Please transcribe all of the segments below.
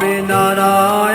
સ્વામિનારાયણ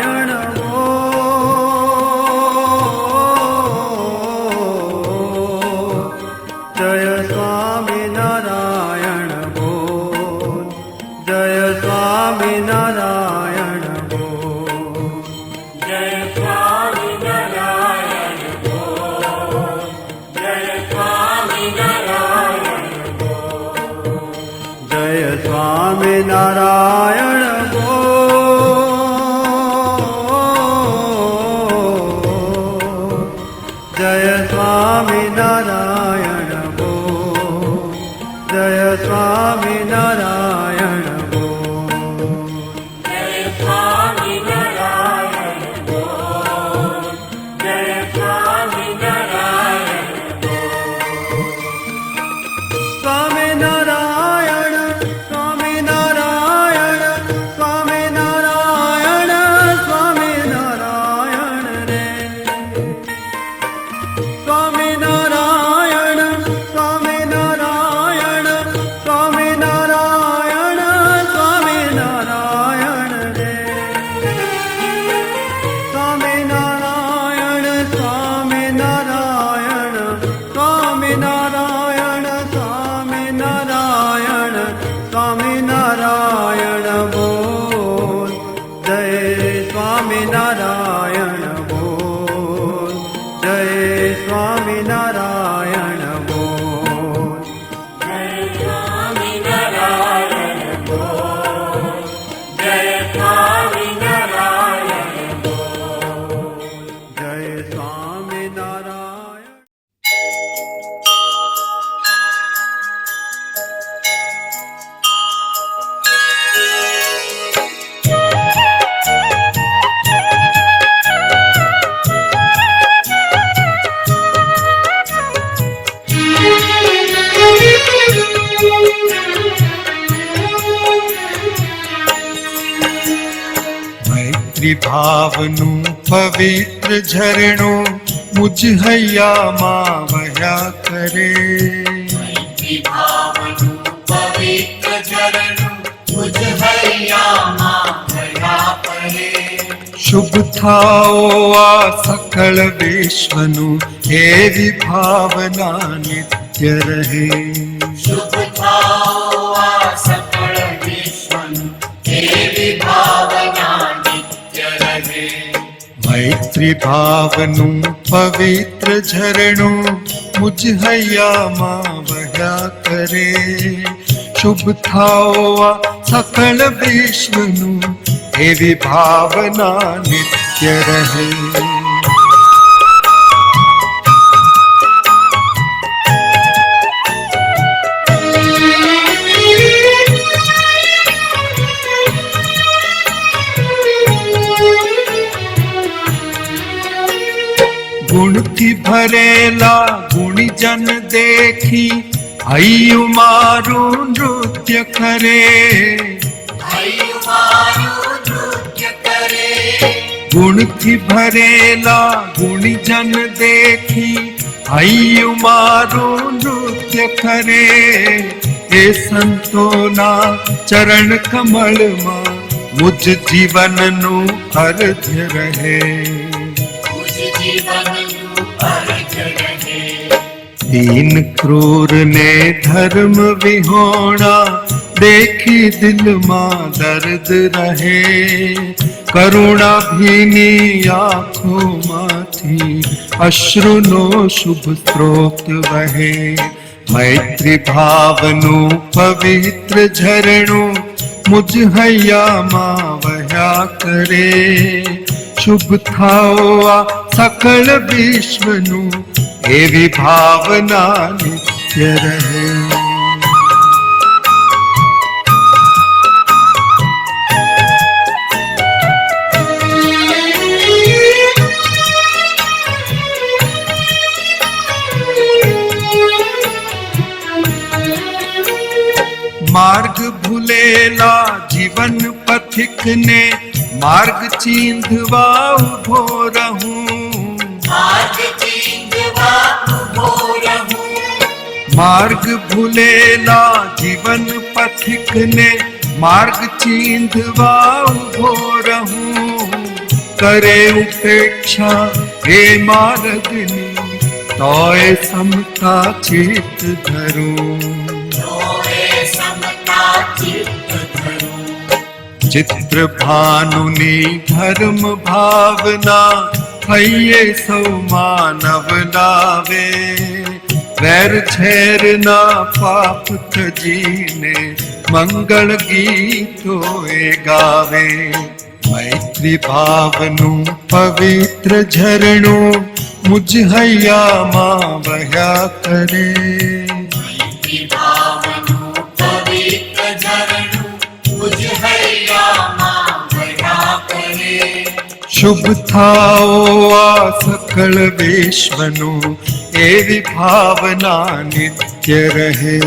સ્વામિનારાયણ બોલ, જય સ્વામિનારાયણ બોલ, જય સ્વામિનારાયણ બોલ, જય સ્વામિનારાયણ બોલ, જય સ્વામિનારાયણ. મૈત્રી ભાવનું પવિત્ર ઝરણું મુજ હૈયામાં વહ્યા કરે. મૈત્રી ભાવનું પવિત્ર ઝરણું મુજ હૈયામાં વહ્યા કરે. શુભ થાઓ આ સકળ વિશ્વનું એવી ભાવના નિત્ય રહે. શુભ થાઓ આ સકળ વિશ્વનું એવી ભાવના નિત્ય રહે. મૈત્રી ભાવનું પવિત્ર ઝરણું મુજ હૈયામાં વહ્યા કરે. શુભ થાઓ આ સકળ વિશ્વનું એવી ભાવના નિત્ય રહે. ગુણથી ભરેલા ગુણજન દેખી હૈયું મારું નૃત્ય કરે. હૈયું મારું નૃત્ય કરે. ગુણથી ભરેલા ગુણજન દેખી હૈયું મારું નૃત્ય કરે. એ સંતોના ચરણ કમળમાં મુજ જીવનનું અર્ધ્ય રહે. મુજ જીવનનું અર્ધ્ય રહે. દીન ક્રૂર ને ધર્મ વિહોણા દેખી દિલમાં દર્દ રહે. કરુણા ભીની આંખોમાંથી અશ્રુનો શુભ સ્ત્રોત વહે. મૈત્રી ભાવનું પવિત્ર ઝરણું મુજ હૈયામાં વહ્યા કરે. શુભ થાઓ આ સકળ વિશ્વનું એવી ભાવના નિત્ય રહે. માર્ગ ભૂલેલા જીવન પથિક ને માર્ગ ચીંધવા ઉભો રહું. માર્ગ ચીંધવા ઉભો રહું. માર્ગ ભૂલેલા જીવન પથિક ને માર્ગ ચીંધવા ઉભો રહું. કરે ઉપેક્ષા હે માર્ગની તોય સમતા ચિત્ત ધરું. ચિત્ર ભાનુની ધર્મ ભાવના હૈયે સૌ માનવ લાવે. વેર ઝેરના પાપ તજીને મંગળ ગીતો એ ગાવે. મૈત્રી ભાવનું પવિત્ર ઝરણું મુજ હૈયામાં વહ્યા કરે. મૈત્રી ભાવનું પવિત્ર ઝરણું મુજ હૈયામાં વહ્યા કરે. શુભ થાઓ આ સકળ વિશ્વનું એવી ભાવના નિત્ય રહે.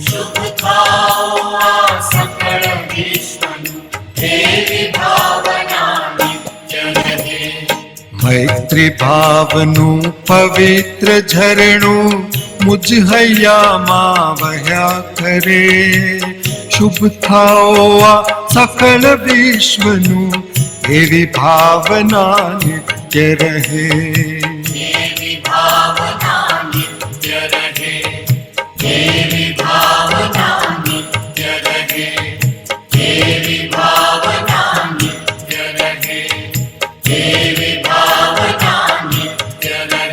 શુભ થાઓ આ સકળ વિશ્વનું એવી ભાવના નિત્ય રહે. મૈત્રી ભાવનું પવિત્ર ઝરણું મુજ હૈયામાં વહ્યા કરે. શુભ થાઓ આ સકળ વિશ્વનું એવી ભાવના નિત્ય રહે. એવી ભાવના નિત્ય રહે. એવી ભાવના નિત્ય રહે. એવી ભાવના નિત્ય રહે. देवी भावना नित्य रहे।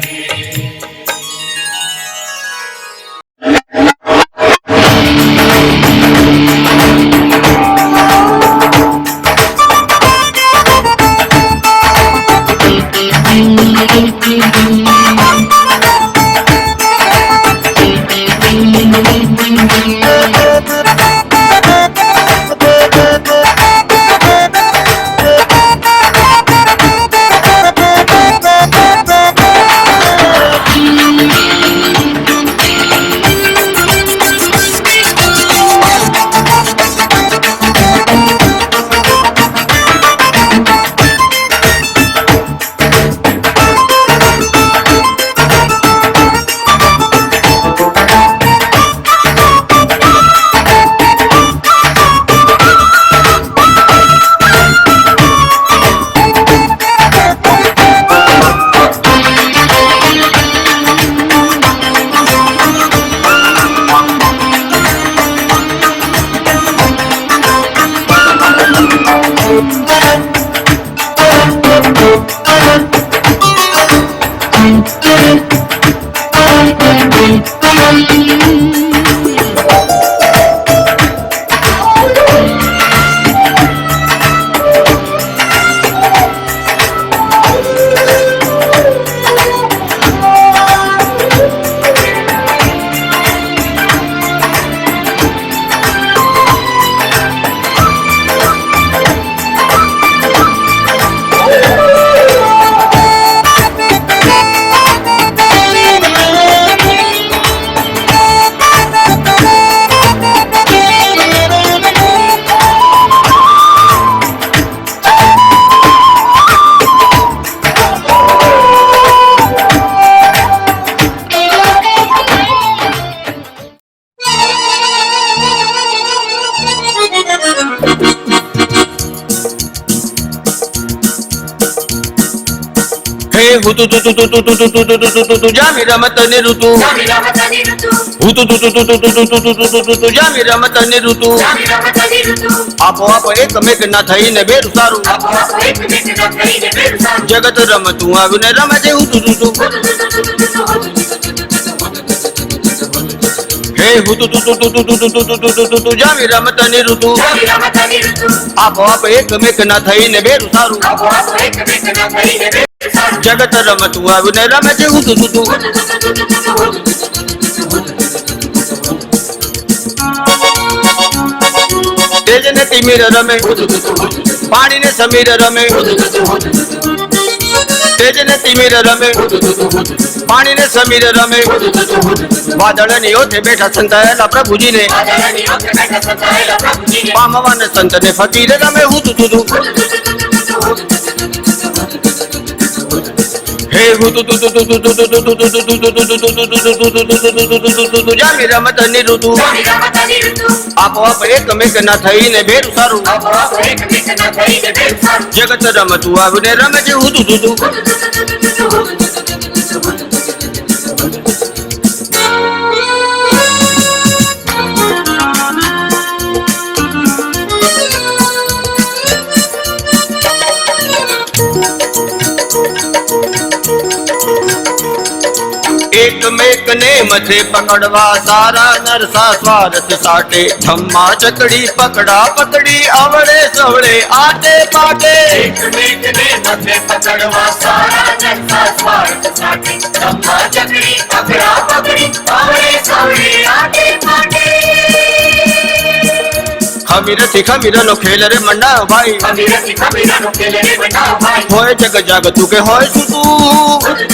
જામી રમતની ઋતુ જામી રમતની ઋતુ આપોઆપ એકમેકના થઈને બેરું સારું જગત રમતું આવીને રમે છે હે જામી રમતની ઋતુ આપોઆપ એકમેકના થઈને બેરું સારું જગત રમતું આવીને રમે છે તેજ ને તિમિર રમે પાણી ને સમીર રમે તેજ ને તિમિર રમે પાણી ને સમીર રમે વાદળ ની ઓથે બેઠા સંતાયેલા પ્રભુજી ને પામવાન સંત ને ફકીર રમે હે જામી રમતની ઋતુ આપોઆપ એકમેકના થઈને બેરું સારું જગત રમતું આવીને રમે છે એકમેક ને મથે પકડવા સારા નરસા સ્વાર્થ સાટે ધમ્મા ચકડી પકડા પકડી આવડે સવડે આટે પાટે એકમેક ને મથે પકડવા સારા નરસા સ્વાર્થ સાટે ધમ્મા ચકડી પકડા પકડી આવડે સવડે આટે પાટે ખમીરથી ખમીરનો ખેલ રે મંડાયો ભાઈ ખમીરથી ખમીરનો ખેલ રે મંડાયો ભાઈ હોય જગ જાગતું કે હોય સુતું